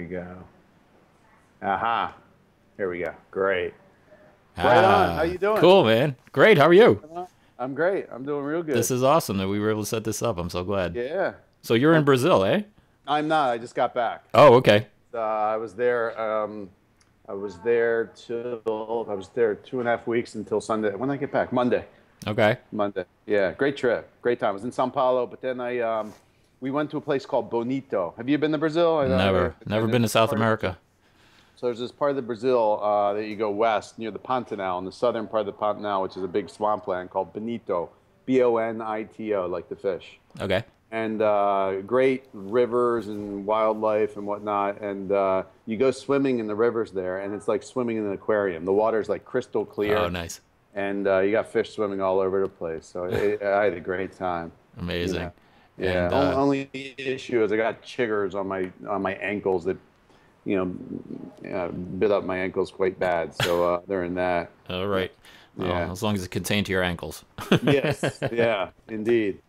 we go. Aha. Here we go. Great. Right on. How Ah, you doing? cool, man. Great. How are you? I'm great. I'm doing real This good. is awesome that we were able to set this up. I'm so glad. Yeah. So you're in Thank- Brazil, eh? I'm not. I just got back. Oh, okay. I was there. I was there 2.5 weeks until Sunday. When did I get back? Monday. Okay. Monday. Yeah. Great trip. Great time. I was in São Paulo, but then we went to a place called Bonito. Have you been to Brazil? Never been to South America. So there's this part of the Brazil that you go west near the Pantanal, in the southern part of the Pantanal, which is a big swampland called Bonito, Bonito, like the fish. Okay. And great rivers and wildlife and whatnot. And you go swimming in the rivers there, and it's like swimming in an aquarium. The water's like crystal Oh, clear, nice. and you got fish swimming all over the place. So I had a great time. Amazing. Yeah. And Only issue is I got chiggers on my ankles that bit up my ankles quite bad. So they're in that. all right. Well, Yeah. as long as it's contained to your ankles. Yes. Yeah. Indeed.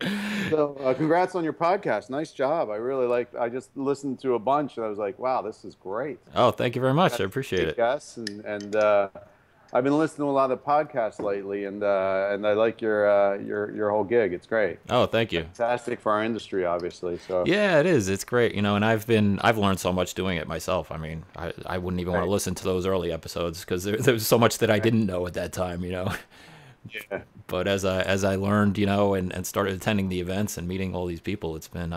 So congrats on your podcast. Nice job. I really like. I just listened to a bunch and I was like, wow, this is great. Oh, thank you very much. I Got appreciate great it. guests and I've been listening to a lot of podcasts lately and I like your whole gig. It's great. Oh, thank you. Fantastic for our industry, obviously. So Yeah, it is. It's great, and I've learned so much doing it myself. I mean, I wouldn't even want to right. listen to those early episodes because there was so much that I didn't know at that time. Yeah. But as I learned, and started attending the events and meeting all these people, it's been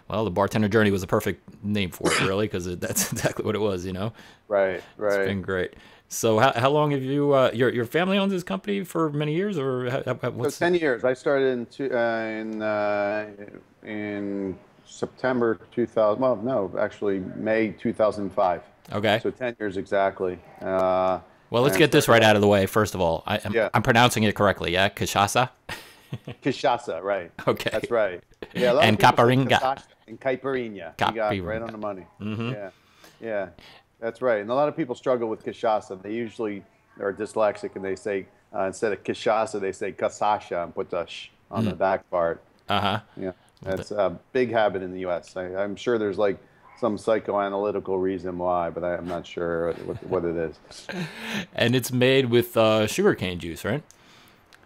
well, the bartender journey was a perfect name for it, really, because that's exactly what it was. Right. It's Right. been great. So how long have you your family owns this company for many years, or So what's 10 years. I started in September 2000. Well, no, actually May 2005. okay? So 10 years exactly. Well, let's And get this started right off, out of the way first of all. yeah, I'm pronouncing it correctly, yeah? Cachaça? Cachaça, right. Okay. That's right. Yeah, a lot of And people say Caipirinha. Cachaça and Caipirinha. You got it right on Caipirinha. the money. Mm-hmm. Yeah, yeah, that's right. And a lot of people struggle with Cachaça. They usually are dyslexic and they say, instead of Cachaça, they say Casacha and put the sh on the back part. Uh-huh. Yeah, that's a big habit in the U.S. I'm sure there's like some psychoanalytical reason why, but I'm not sure what it is. And it's made with sugarcane juice, right?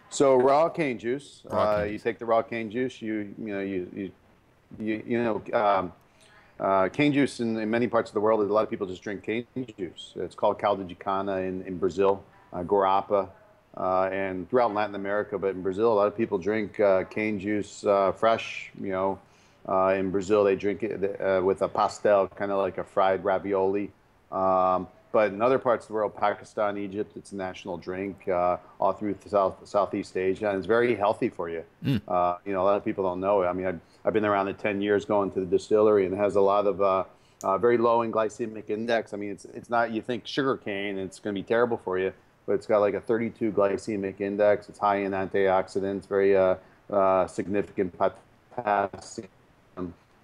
So raw cane juice. Raw cane You juice. take the raw cane juice. Cane juice in many parts of the world. A lot of people just drink cane juice. It's called caldo de cana in Brazil, guarapa, and throughout Latin America. But in Brazil, a lot of people drink cane juice fresh. In Brazil, they drink it with a pastel, kind of like a fried ravioli. But in other parts of the world, Pakistan, Egypt, it's a national drink all through Southeast Asia, and it's very healthy for you. A lot of people don't know it. I mean, I've been around it 10 years going to the distillery, and it has a lot of very low in glycemic index. I mean, it's not, you think sugar cane, it's going to be terrible for you, but it's got like a 32 glycemic index. It's high in antioxidants, very significant potassium.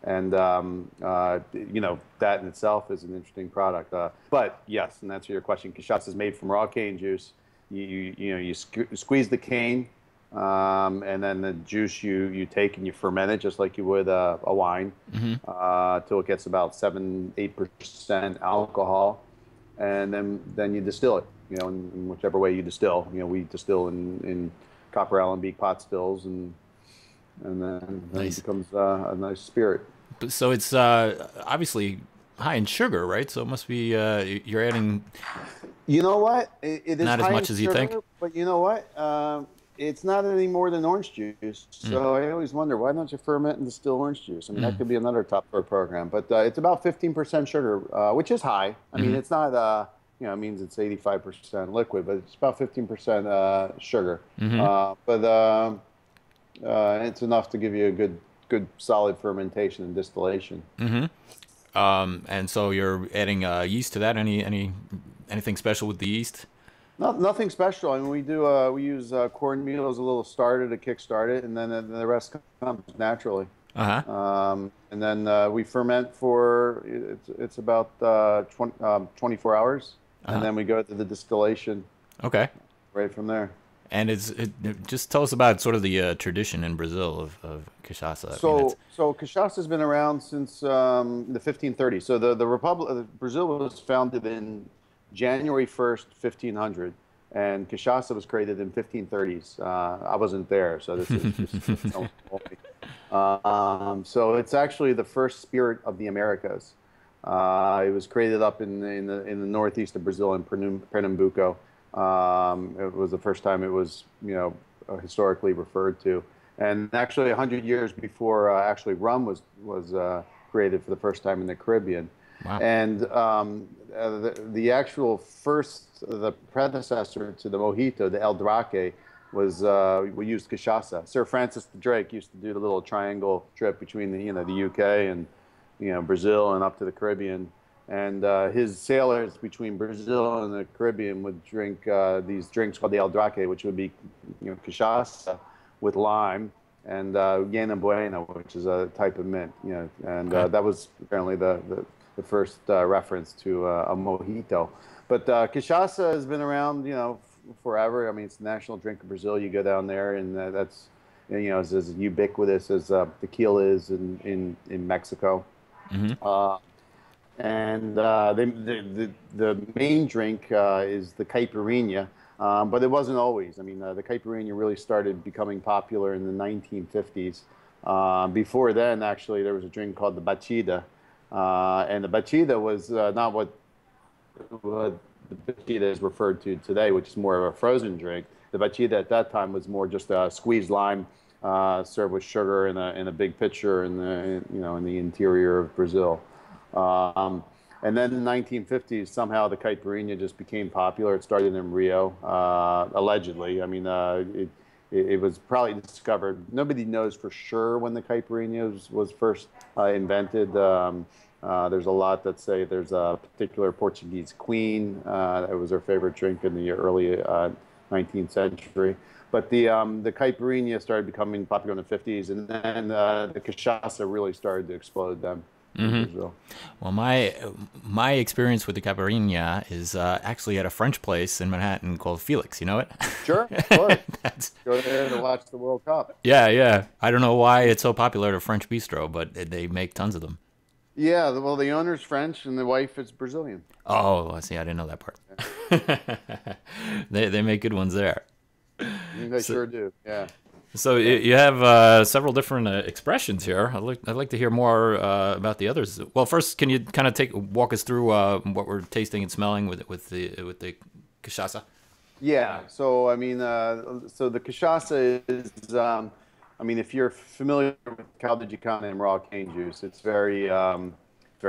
And that in itself is an interesting product. But yes, and that's your question. Cachaça is made from raw cane juice. You squeeze the cane, and then the juice you take and you ferment it just like you would a wine, till it gets about 7-8% alcohol, and then you distill it. In whichever way you distill. We distill in copper alembic pot stills, and then it Nice. becomes a nice spirit. So it's obviously high in sugar, right? So it must be you're adding You know what? It is not as high in much as you think. sugar, but you know what? It's not any more than orange juice. So I always wonder, why don't you ferment and distill orange juice? I mean, that could be another top for a program. But it's about 15% sugar, which is high. I mean, it's not, it means it's 85% liquid, but it's about 15% sugar. But it's enough to give you a good solid fermentation and distillation. And so you're adding yeast to that. Anything special with the yeast? Nothing special. I mean, we use cornmeal as a little starter to kickstart it, and then the rest comes naturally. And then we ferment for it's about 24 hours, and then we go to the distillation Okay. right from there. And just tell us about sort of the tradition in Brazil of cachaça. I mean, it's, So cachaça has been around since the 1530s. So the Republic of Brazil was founded in January 1st, 1500, and cachaça was created in 1530s. I wasn't there, so this is just so it's actually the first spirit of the Americas. It was created up in the northeast of Brazil in Pernambuco. It was the first time it was, historically referred to, and actually 100 years before actually rum was created for the first time in the Caribbean. wow. And the actual the predecessor to the mojito, the El Drake, we used cachaça. Sir Francis Drake used to do the little triangle trip between the UK and Brazil and up to the Caribbean. And his sailors between Brazil and the Caribbean would drink these drinks called the El Drake, which would be cachaça with lime and Llana Buena, which is a type of mint. And that was apparently the first reference to a mojito. But cachaça has been around, forever. I mean, it's the national drink of Brazil. You go down there, and that's as ubiquitous as tequila is in Mexico. Mm-hmm. And the main drink is the Caipirinha, but it wasn't always. I mean, the Caipirinha really started becoming popular in the 1950s. Before then, actually, there was a drink called the batida, and the batida was not what the batida is referred to today, which is more of a frozen drink. The batida at that time was more just a squeezed lime served with sugar in a big pitcher in the interior of Brazil. And then in the 1950s, somehow the Caipirinha just became popular. It started in Rio, allegedly. I mean, it was probably discovered. Nobody knows for sure when the Caipirinha was first invented. There's a lot that say there's a particular Portuguese queen. It was her favorite drink in the early 19th century. But the Caipirinha started becoming popular in the 50s, and then the cachaça really started to explode then. Mm-hmm. Well, my experience with the Caipirinha is actually at a French place in Manhattan called Felix. You know it? Sure, of course. Go there to watch the World Cup. Yeah, yeah. I don't know why it's so popular at a French bistro, but they make tons of them. Yeah, well, the owner's French and the wife is Brazilian. Oh, I see. I didn't know that part. Yeah. They make good ones there. They sure do. Yeah. So you have several different expressions here. I'd like to hear more about the others. Well, first, can you kind of walk us through what we're tasting and smelling with the cachaça? Yeah. So I mean, so the cachaça is, I mean, if you're familiar with caldo de cana and raw cane juice, it's very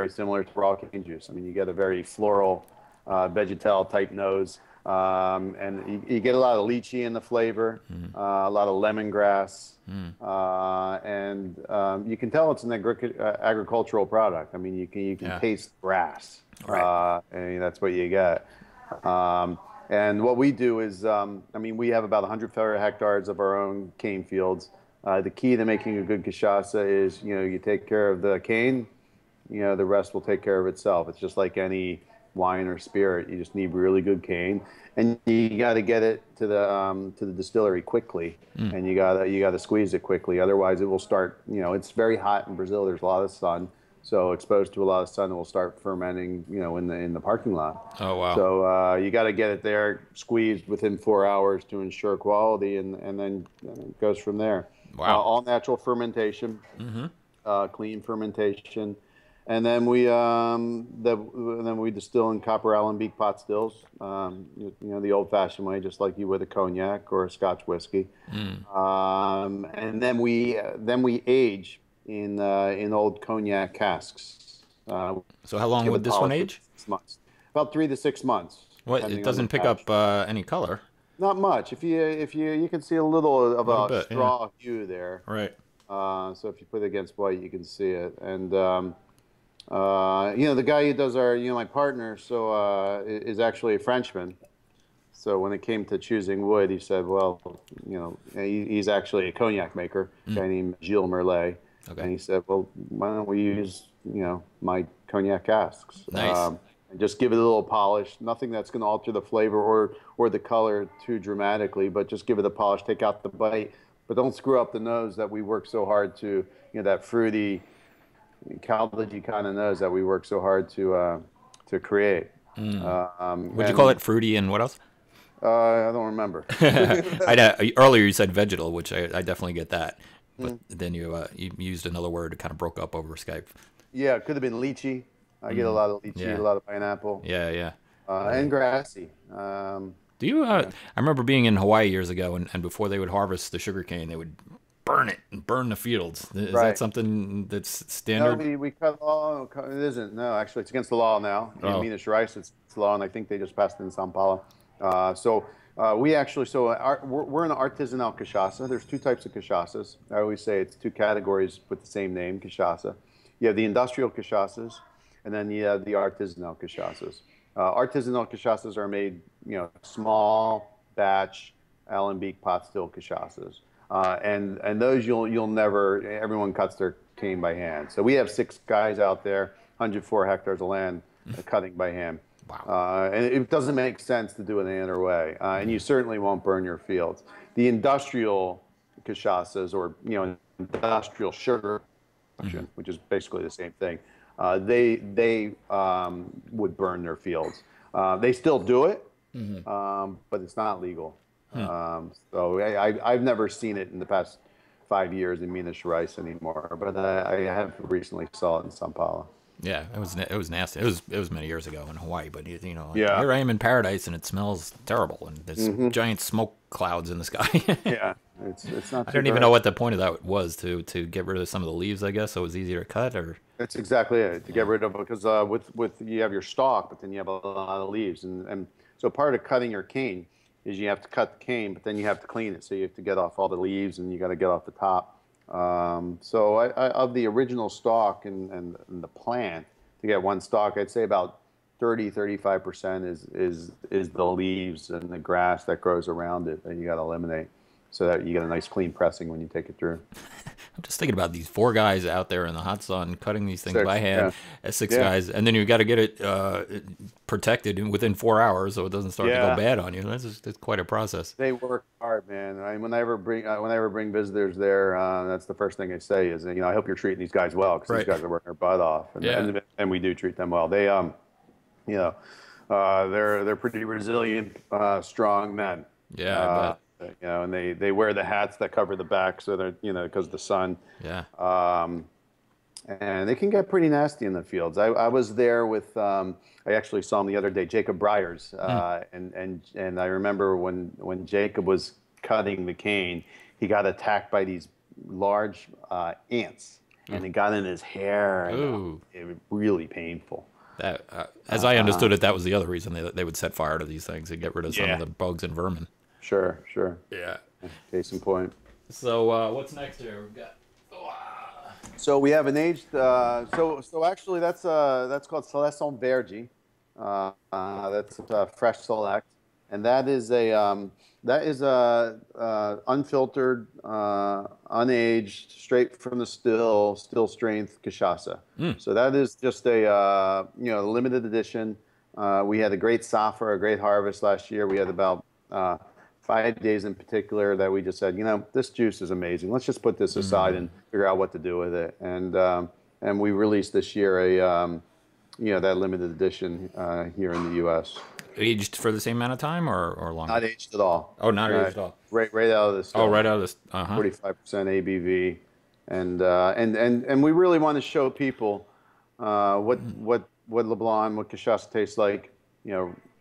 similar to raw cane juice. I mean, you get a very floral, vegetal type nose. And you get a lot of lychee in the flavor, a lot of lemongrass, and you can tell it's an agricultural product. I mean, you can taste grass, right. And that's what you get. And what we do is, I mean, we have about 100 hectares of our own cane fields. The key to making a good cachaça is, you take care of the cane, the rest will take care of itself. It's just like any wine or spirit. You just need really good cane, and you got to get it to the distillery quickly, and you got to squeeze it quickly. Otherwise, it will start. It's very hot in Brazil. There's a lot of sun, so exposed to a lot of sun, it will start fermenting. In the parking lot. Oh wow! So you got to get it there squeezed within 4 hours to ensure quality, and then it goes from there. Wow! All natural fermentation, clean fermentation. And then we distill in copper alembic pot stills, the old-fashioned way, just like you would a cognac or a Scotch whiskey. And then we age in old cognac casks. So how long would this one age? 6 months, about 3 to 6 months. What? It doesn't pick up any color. Not much. If you can see a little of a straw hue there. Right. So if you put it against white, you can see it. And the guy who does my partner, is actually a Frenchman. So when it came to choosing wood, he said, well, he's actually a cognac maker, a guy named Gilles Merlet. Okay. And he said, well, why don't we use, my cognac casks? Nice. and just give it a little polish. Nothing that's going to alter the flavor or the color too dramatically, but just give it a polish. Take out the bite, but don't screw up the nose that we work so hard to. That fruity, cowlicky kind of nose that we work so hard to create. Would you call it fruity and what else? I don't remember. Earlier you said vegetal, which I definitely get that, but then you used another word that kind of broke up over Skype. Yeah, it could have been lychee. I get a lot of lychee, a lot of pineapple. Yeah, yeah. And grassy. Do you? I remember being in Hawaii years ago, and before they would harvest the sugarcane, they would burn it and burn the fields. Is that something that's standard? No, we cut law. It isn't. No, actually, it's against the law now. In Minas Gerais, it's law, and I think they just passed it in São Paulo. We're an artisanal cachaça. There's two types of cachaças. I always say it's two categories with the same name, cachaça. You have the industrial cachaças, and then you have the artisanal cachaças. Artisanal cachaças are made, small batch alembic pot still cachaças, and those you'll never. Everyone cuts their cane by hand. So we have 6 guys out there, 104 hectares of land, cutting by hand. Wow. And it doesn't make sense to do it any other way, and you certainly won't burn your fields. The industrial cachaças, or industrial sugar, which is basically the same thing, they would burn their fields. They still do it, but it's not legal. So I've never seen it in the past 5 years in Minas Gerais anymore, but I have recently saw it in São Paulo. Yeah, it was nasty. It was many years ago in Hawaii, but here I am in paradise and it smells terrible, and there's giant smoke clouds in the sky. Yeah, it's not. I don't even know what the point of that was, to get rid of some of the leaves, I guess, so it was easier to cut, or. That's exactly it, to get rid of, because with you have your stalk, but then you have a lot of leaves, and so part of cutting your cane is you have to cut the cane, but then you have to clean it, so you have to get off all the leaves and you got to get off the top. So of the original stalk and the plant, to get one stalk, I'd say about 35% is the leaves and the grass that grows around it that you got to eliminate, so that you get a nice clean pressing when you take it through. I'm just thinking about these 4 guys out there in the hot sun cutting these things 6, by hand. 6 guys, and then you got to get it protected within 4 hours so it doesn't start to go bad on you. That's quite a process. They work hard, man. Whenever I bring visitors there, that's the first thing I say is, I hope you're treating these guys well, because these guys are working their butt off, and we do treat them well. They they're pretty resilient, strong men. Yeah, I bet. And they wear the hats that cover the back, so they're, because of the sun. Yeah. And they can get pretty nasty in the fields. I was there with, I actually saw him the other day, Jacob Briers, and I remember when Jacob was cutting the cane, he got attacked by these large ants, and it got in his hair. And, it was really painful. That, as I understood it, that was the other reason they would set fire to these things and get rid of some of the bugs and vermin. Sure. Yeah. Case in point. So what's next here? We've got. So we have an aged. So actually, that's called Seleção Verde. That's fresh select, and that is a unfiltered, unaged, straight from the still strength cachaça. So that is just a limited edition. We had a great Safra, a great harvest last year. We had about 5 days in particular that we just said, this juice is amazing. Let's just put this aside and figure out what to do with it. And we released this year that limited edition here in the U.S. Aged for the same amount of time or longer? Not aged at all. Oh, not aged at all. Right out of the still. Oh, right out of the 45% ABV, and we really want to show people what Leblon, what cachaça tastes like,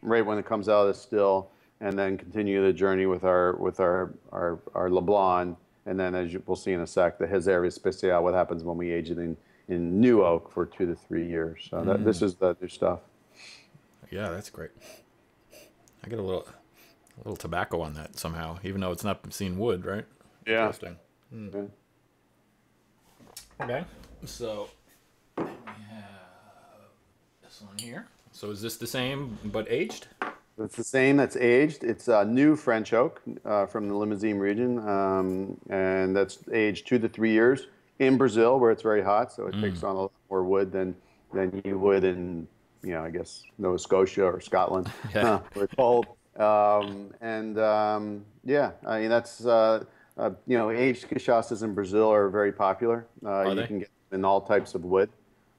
right when it comes out of the still. And then continue the journey with our Leblon, and then, as we'll see in a sec, the Reserva Especial, what happens when we age it in new oak for 2 to 3 years. So this is the new stuff. Yeah, that's great. I get a little tobacco on that somehow, even though it's not seen wood, right? Yeah. Interesting. Yeah. Okay, so we have this one here. So is this the same but aged? It's the same that's aged. It's new French oak from the Limousin region, and that's aged 2 to 3 years in Brazil, where it's very hot, so it takes on a lot more wood than you would in I guess Nova Scotia or Scotland, Yeah. where it's cold. Yeah, I mean that's aged cachaças in Brazil are very popular. Are You they? can get them in all types of wood,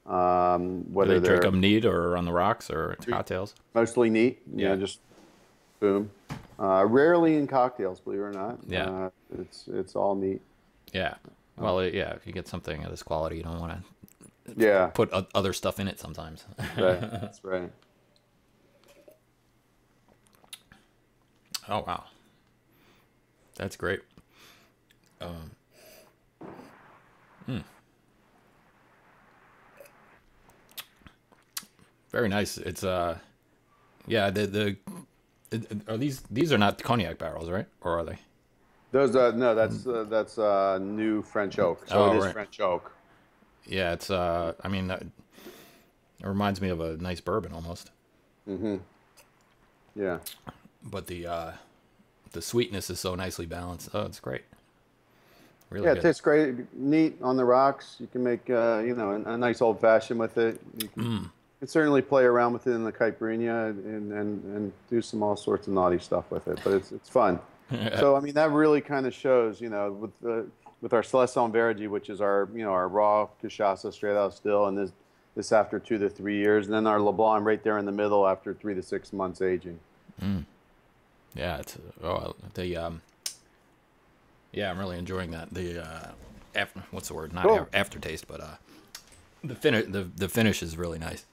Do they whether drink they're them neat or on the rocks or cocktails? mostly neat, Yeah. just boom. Rarely in cocktails, believe it or not. Yeah. It's all neat. Yeah. Well, yeah. If you get something of this quality, you don't want to Yeah, put other stuff in it sometimes. right. That's right. Oh wow, that's great. Um, Very nice. It's yeah. Are these are not cognac barrels, right? Or are they? Those no, that's new French oak. So Oh, it is right. French oak. Yeah. It's I mean, it reminds me of a nice bourbon almost. Yeah. But the sweetness is so nicely balanced. Oh, it's great. Really Yeah, it good. tastes great. Neat on the rocks. You can make a nice old fashioned with it. You can certainly play around with it in the Caipirinha and do some all sorts of naughty stuff with it. But it's fun. So I mean that really kind of shows, with our Seleção Verde, which is our raw cachaça straight out of still, and this after 2 to 3 years, and then our Leblon right there in the middle after 3 to 6 months aging. Yeah, it's yeah, I'm really enjoying that. What's the word? Not Cool. aftertaste, but the finish is really nice.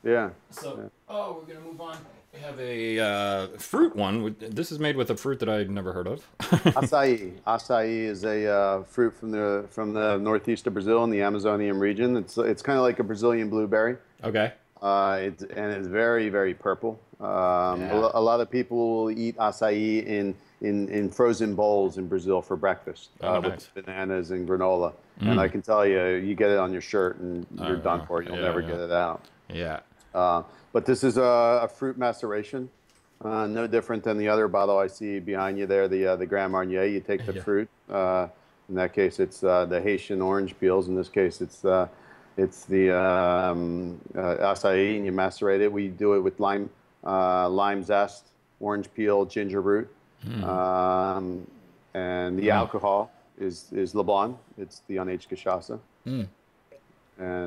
Yeah. So, we're gonna move on. We have a fruit one. This is made with a fruit that I've never heard of. Açaí. Açaí is a fruit from the northeast of Brazil in the Amazonian region. It's kind of like a Brazilian blueberry. Okay. It's very, very purple. Yeah. A lot of people will eat açaí in frozen bowls in Brazil for breakfast Oh, nice. with bananas and granola. And I can tell you, you get it on your shirt and you're done for. You'll never get it out. Yeah. But this is a fruit maceration, no different than the other bottle I see behind you there, the Grand Marnier. You take the Yeah. fruit. In that case, it's the Haitian orange peels. In this case, it's the acai, and you macerate it. We do it with lime zest, orange peel, ginger root, and the alcohol is Leblon. It's the unaged cachaça, and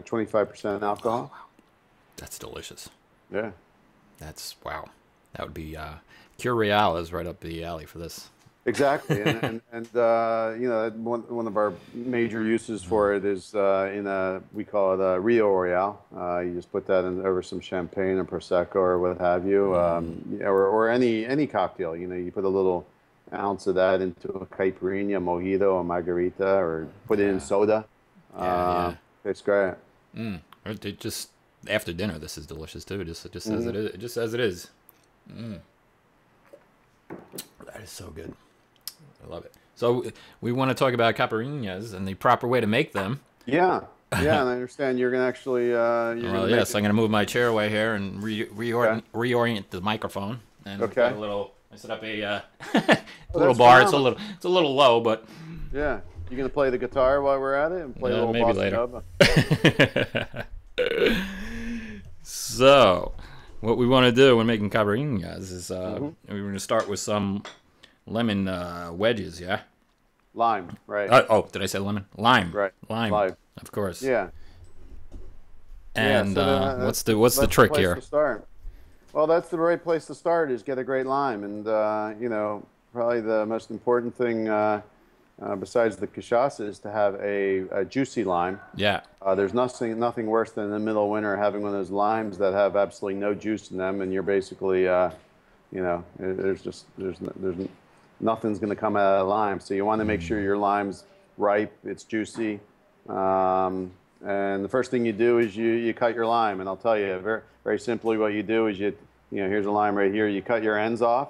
25% alcohol. That's delicious. Yeah. That's wow. That would be Cure Real is right up the alley for this. Exactly, one of our major uses for it is we call it a Rio Royale. You just put that in over some champagne or prosecco or what have you, or any cocktail. You put a little ounce of that into a caipirinha, mojito, a margarita, or put it in soda. Yeah. It's great. It just after dinner, this is delicious too. Just as it is. Just as it is. That is so good. I love it. So we want to talk about caipirinhas and the proper way to make them. Yeah, and I understand you're going to actually. Well, yes, I'm going to move my chair away here and reorient the microphone. And Okay. I set up a little bar. Phenomenal. It's a little low, but Yeah, you going to play the guitar while we're at it and play a little maybe bossa later. nova? So, what we want to do when making caipirinhas is we're going to start with some lemon wedges, yeah? Lime, right? Did I say lemon? Lime. Right. Lime. Lime. Of course. Yeah. And so what's the trick place here? to start. Well, that's the right place to start is get a great lime. And, probably the most important thing besides the cachaça is to have a juicy lime. Yeah. There's nothing worse than in the middle of winter having one of those limes that have absolutely no juice in them, and you're basically, there's nothing's going to come out of the lime. So you want to make sure your lime's ripe, it's juicy. And the first thing you do is you cut your lime, and I'll tell you very, very simply what you do is here's a lime right here. You cut your ends off,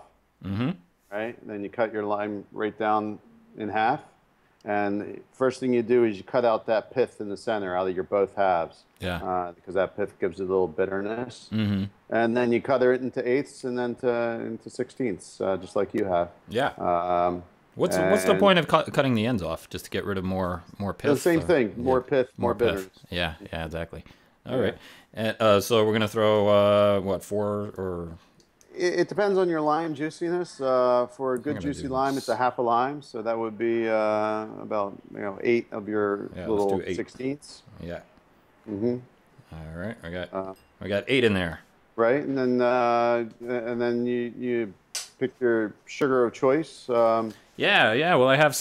right? Then you cut your lime right down in half. And first thing you do is you cut out that pith in the center out of your both halves. Yeah. Because that pith gives it a little bitterness. And then you cut it into eighths and then into sixteenths, just like you have. Yeah. What's the point of cutting the ends off? Just to get rid of more pith? The same thing. More pith, more bitterness. Yeah, exactly. All right. And so we're gonna throw what, 4 or It depends on your lime juiciness. For a I'm good gonna juicy do lime, it's a half a lime, so that would be about 8 of your yeah, let's little do 8. 16ths. Yeah. Mm-hmm. All right, Uh, I got 8 in there. right, and then you pick your sugar of choice. Yeah, yeah. Well, I have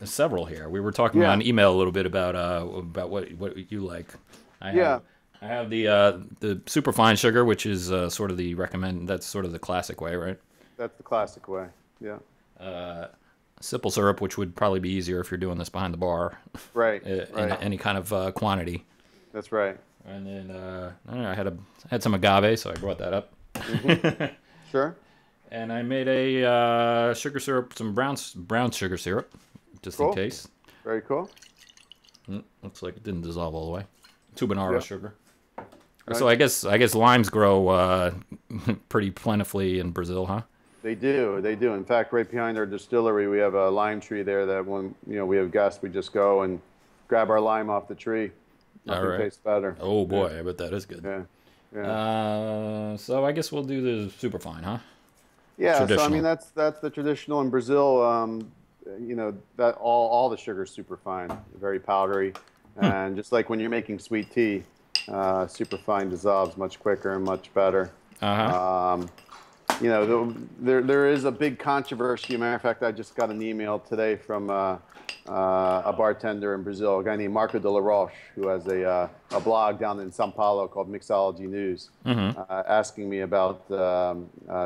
several here. We were talking Yeah, on email a little bit about what you like. I yeah, have I have the superfine sugar, which is sort of the recommend. That's sort of the classic way, right? that's the classic way. Yeah, Simple syrup, which would probably be easier if you're doing this behind the bar, right, in right. any kind of quantity. That's right. And then I don't know, I had some agave, so I brought that up. Mm-hmm. Sure. And I made a sugar syrup, some brown sugar syrup, just in Cool. case. Very cool. Looks like it didn't dissolve all the way. Tubanaro Yeah. sugar. Nice. So I guess limes grow pretty plentifully in Brazil, huh? They do. They do. In fact, right behind our distillery, we have a lime tree there that when we have guests, we just go and grab our lime off the tree. Nothing All right. tastes better. Oh boy, I bet that is good. Yeah. Yeah. So I guess we'll do the superfine, huh? Yeah. So I Traditional. mean, that's the traditional in Brazil. That all the sugar's super fine, very powdery, and just like when you're making sweet tea, super fine dissolves much quicker and much better. Uh-huh. There is a big controversy. Matter of fact, I just got an email today from a bartender in Brazil, a guy named Marco de la Roche, who has a blog down in São Paulo called Mixology News, asking me about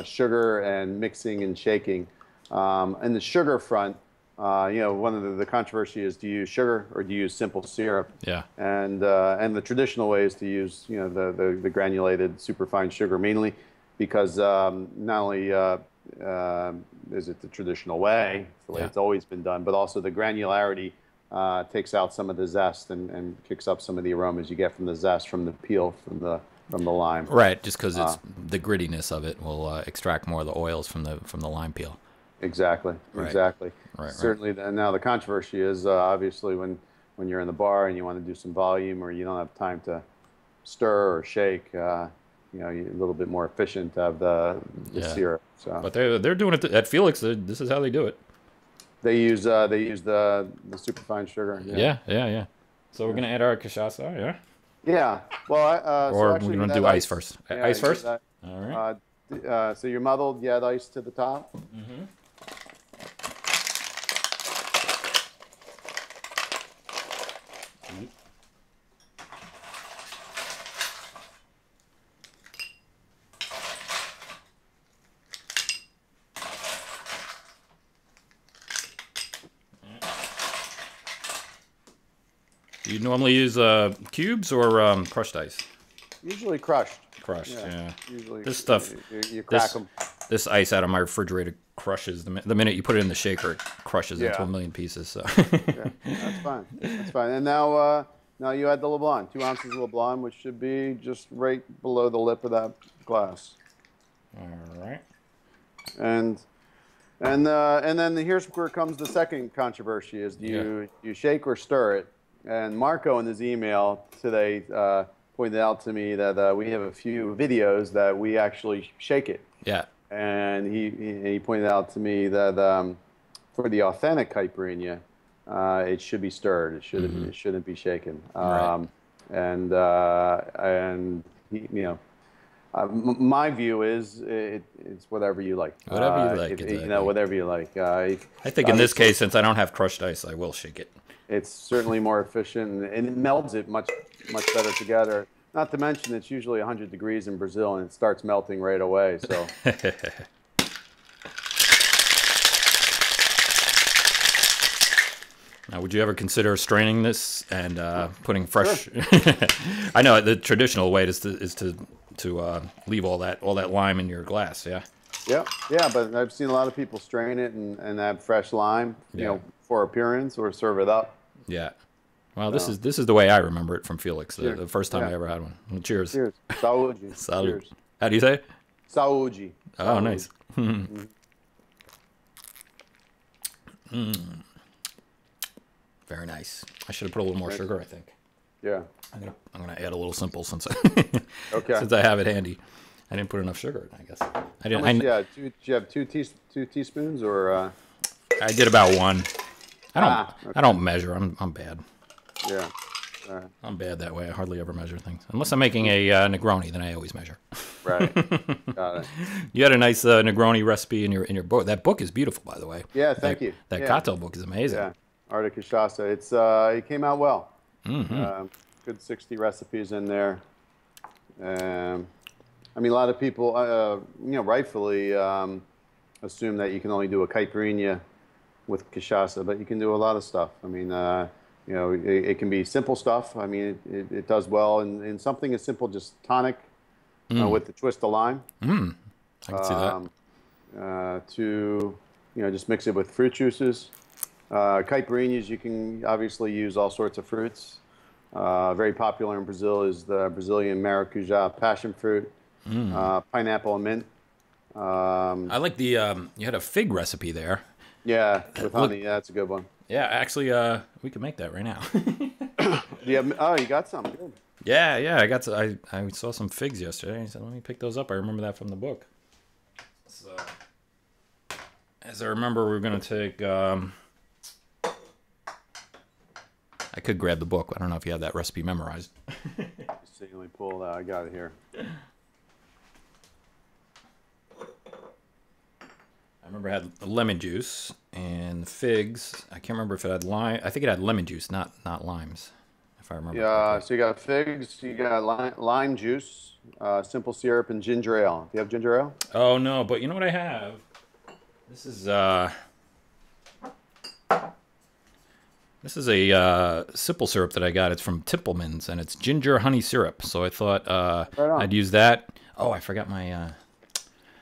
sugar and mixing and shaking. And the sugar front, one of the controversy is, do you use sugar or do you use simple syrup? Yeah. And the traditional way is to use the granulated superfine sugar, mainly because not only is it the traditional way, it's the way it's always been done, but also the granularity takes out some of the zest and kicks up some of the aromas you get from the zest, from the peel, from the lime. Right, just because it's the grittiness of it will extract more of the oils from the lime peel. Exactly. Right. Exactly. Right. Certainly. Now the controversy is obviously when you're in the bar and you want to do some volume or you don't have time to stir or shake. You're a little bit more efficient to have the syrup. So. But they're doing it at Felix. This is how they do it. They use the superfine sugar. Yeah. So we're gonna add our cachaça, yeah. Yeah. Well, or so actually, we're gonna do ice first. Yeah, Ice first. All right. So you're muddled. You add ice to the top. Mm-hmm. Do you normally use cubes or crushed ice? Usually crushed. Crushed, yeah. Usually this stuff, you crack them. This ice out of my refrigerator crushes the minute you put it in the shaker. It crushes into a million pieces. So. Yeah, that's fine. That's fine. And now you add the Leblon, 2 ounces of Leblon, which should be just right below the lip of that glass. All right. And then here's where comes the second controversy: is do you shake or stir it? And Marco in his email today pointed out to me that we have a few videos that we actually shake it. Yeah. And he pointed out to me that for the authentic Caipirinha, it should be stirred. It shouldn't be shaken. Right. And he, my view is it's whatever you like. Whatever you like. Exactly. Whatever you like. I think in this case, since I don't have crushed ice, I will shake it. It's certainly more efficient, and it melds it much better together. Not to mention, it's usually 100 degrees in Brazil, and it starts melting right away. So. Now, would you ever consider straining this and putting fresh? Sure. I know the traditional way is to leave all that lime in your glass. Yeah. Yeah, but I've seen a lot of people strain it and add fresh lime, for appearance, or serve it up. Yeah. Well, this is the way I remember it from Felix, the first time I ever had one. Well, cheers. Cheers. Saúde. Saúde. Cheers. How do you say it? Saúde. Oh, nice. Very nice. I should have put a little more sugar, I think. Yeah. I'm gonna add a little simple since Okay. since I have it handy. I didn't put enough sugar in, I guess. I How didn't. much, yeah, do you have two teaspoons or? I did about one. Okay. I don't measure. I'm bad. Yeah. All right. I'm bad that way. I hardly ever measure things unless I'm making a Negroni. Then I always measure. Right. Got it. You had a nice Negroni recipe in your book. That book is beautiful, by the way. Yeah. Thank you. That Yeah. cocktail book is amazing. Yeah. Art of Cachaça. It came out well. Good 60 recipes in there. I mean, a lot of people, rightfully assume that you can only do a caipirinha with cachaça, but you can do a lot of stuff. I mean, it can be simple stuff. I mean, it does well in something as simple, just tonic with the twist of lime. I can see that. To just mix it with fruit juices. Caipirinhas, you can obviously use all sorts of fruits. Very popular in Brazil is the Brazilian maracuja passion fruit, pineapple and mint. I like the you had a fig recipe there. Yeah, with honey. Yeah, that's a good one. Yeah, actually, we can make that right now. Yeah. Oh, you got some. Good. Yeah. I got I saw some figs yesterday. I said, let me pick those up. I remember that from the book. So, as I remember, we're gonna take. I could grab the book. I don't know if you have that recipe memorized. Let's see, let me pull that. I got it here. I remember it had lemon juice and figs. I can't remember if it had lime. I think it had lemon juice, not limes, if I remember. Yeah, so you got figs, you got lime juice, simple syrup, and ginger ale. Do you have ginger ale? Oh no, but you know what I have? This is a simple syrup that I got. It's from Timpleman's, and it's ginger honey syrup. So I thought I'd use that. Oh, I forgot my.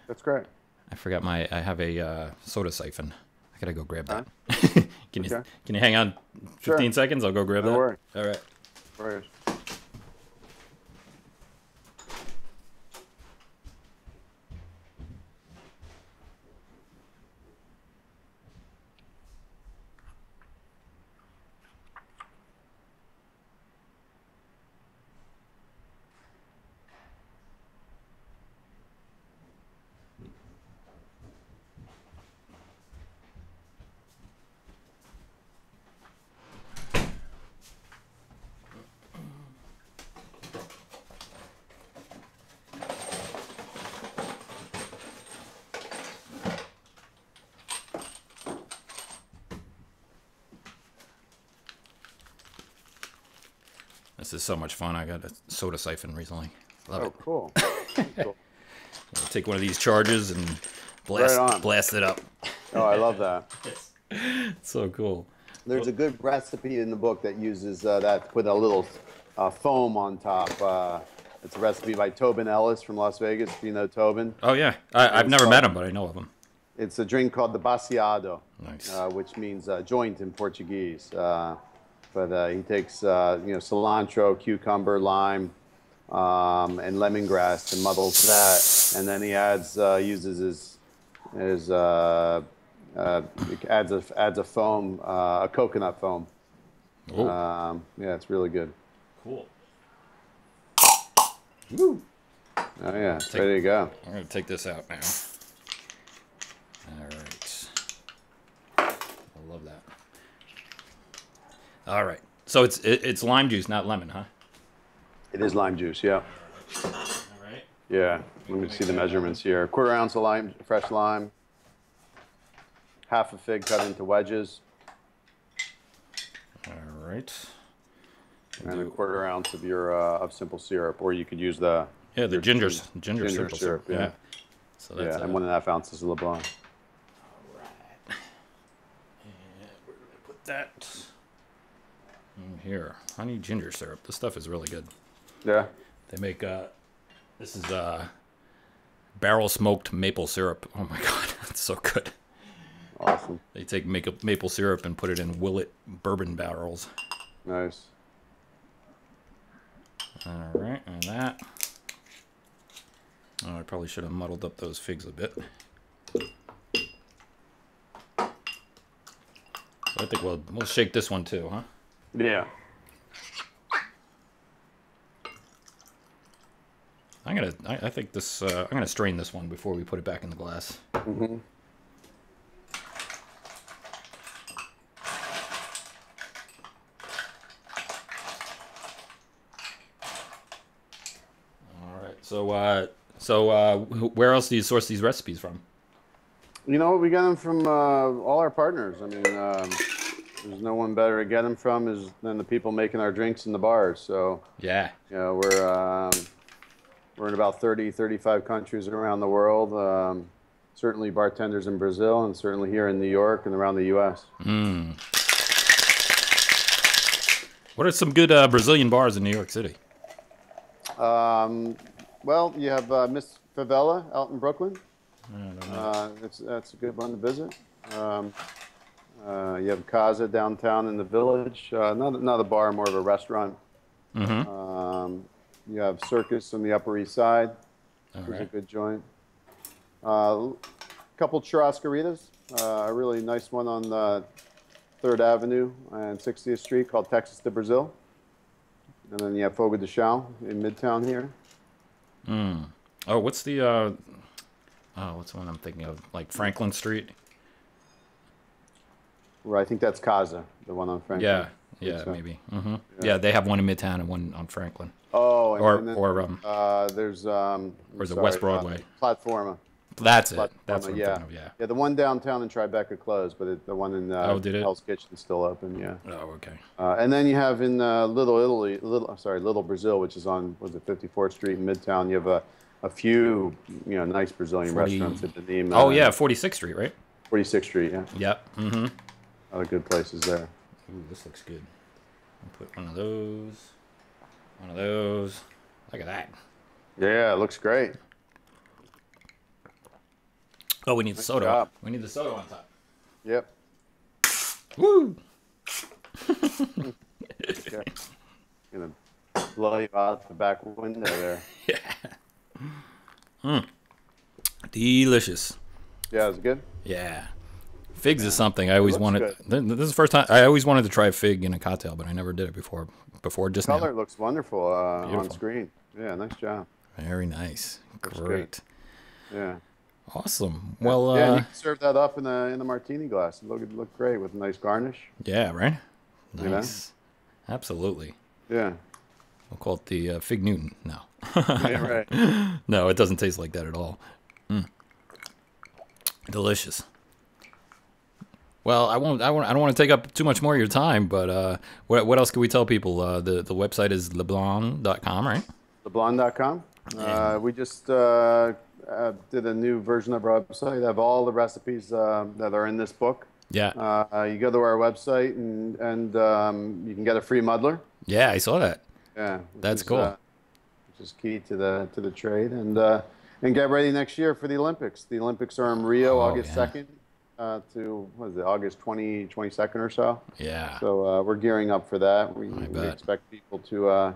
That's great. I have a soda siphon. I gotta go grab that. Can Okay. you hang on 15 Sure. seconds? I'll go grab No that. worries. All right. Right. This is so much fun. I got a soda siphon recently. Love Oh, it. cool. Cool. I'll take one of these charges and Right on. blast it up. Oh, I love that. It's so cool. There's a good recipe in the book that uses that to put a little foam on top. It's a recipe by Tobin Ellis from Las Vegas. Do you know Tobin? Oh yeah, I've never met him, but I know of him. It's a drink called the baseado, Nice. which means joint in Portuguese. But he takes cilantro, cucumber, lime, and lemongrass and muddles that, and then he uses adds a foam, a coconut foam. Oh. Yeah, it's really good. Cool. Woo. Oh yeah, it's ready to go. I'm gonna take this out now. All right. I love that. All right. So it's lime juice, not lemon, huh? It is lime juice, yeah. All right. Yeah. Let me see the measurements here. 1/4 ounce of lime, fresh lime. Half a fig cut into wedges, All right. and a 1/4 ounce of your of simple syrup, or you could use the ginger ginger simple syrup. yeah. So that's Yeah, and 1.5 ounces of Leblon. All right. And we're gonna put that in here. Honey ginger syrup. This stuff is really good. Yeah. They make this is barrel smoked maple syrup. Oh my god, it's so good. Awesome. They take maple syrup and put it in Willet bourbon barrels. Nice. All right, and that. Oh, I probably should have muddled up those figs a bit. So I think we'll shake this one too, huh? Yeah. I think this. I'm gonna strain this one before we put it back in the glass. Mm-hmm. All right. So where else do you source these recipes from? You know, we get them from all our partners. I mean, there's no one better to get them from than the people making our drinks in the bars. So Yeah. you know, we're in about 30, 35 countries around the world. Certainly bartenders in Brazil, and certainly here in New York and around the U.S. What are some good Brazilian bars in New York City? Well, you have Miss Favela out in Brooklyn. That's a good one to visit. You have Casa downtown in the Village. Not a bar, more of a restaurant. Mm-hmm. You have Circus on the Upper East Side. Which is a good joint. A couple churrascaritas. A really nice one on 3rd Avenue and 60th Street called Texas de Brazil. And then you have Fogo de Chão in Midtown here. Oh, what's the what's the one I'm thinking of? Like Franklin Street? Right, I think that's Casa, the one on Franklin. Yeah, so. Maybe. Mm-hmm. Yeah, they have one in Midtown and one on Franklin. Oh, and there's or is it West Broadway? Platforma. That's it. Platforma, That's what I'm thinking of. Yeah. The one downtown in Tribeca closed, but the one in did it? Hell's Kitchen is still open. Yeah. Oh, okay. And then you have in Little Brazil, which is on 54th Street in Midtown. You have a few nice Brazilian restaurants at the name. 46th Street, right? 46th Street. Yeah. Yep. Mm-hmm. A lot of good places there. Ooh, this looks good. I'll put one of those. One of those. Look at that. Yeah, it looks great. Oh, we need the Nice soda. job. We need the soda on top. Yep. Woo! Okay. Gonna blow you out the back window there. Delicious. Yeah, it's good. Yeah. Figs is something I always wanted. good. This is the first time I always wanted to try a fig in a cocktail, but I never did it before just Color now. looks wonderful on Beautiful. screen. Yeah, nice job. Very nice. Looks Great. Yeah. Awesome. Well, Yeah, and you can serve that up in the martini glass. It look great with a nice garnish. yeah, right? You know? Nice. Absolutely. Yeah. We'll call it the Fig Newton. No. Yeah, right. No, it doesn't taste like that at all. Delicious. Well, I don't want to take up too much more of your time, but what else can we tell people? The website is leblon.com, right? Leblon.com. We just did a new version of our website. Have all the recipes that are in this book. Yeah. You go to our website and you can get a free muddler. Yeah, I saw that. Yeah, That's cool. Which is key to the trade, and get ready next year for the Olympics. The Olympics are in Rio, August 2nd to August 22nd or so. Yeah. So we're gearing up for that. We bet. expect people to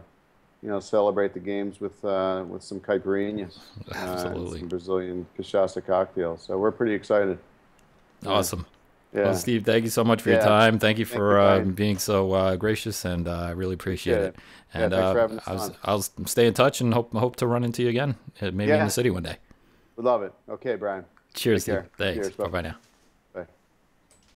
celebrate the games with some Caipirinhas, Absolutely. some Brazilian Cachaça cocktails. So we're pretty excited. Awesome. Yeah. Well, Steve, thank you so much for your time. Thank you for being so gracious, and I really appreciate it. And thanks for having us on. I'll stay in touch and hope to run into you again, maybe in the city one day. We love it. Okay, Brian. Cheers, Take Steve. care. Thanks. Cheers, Bye-bye now.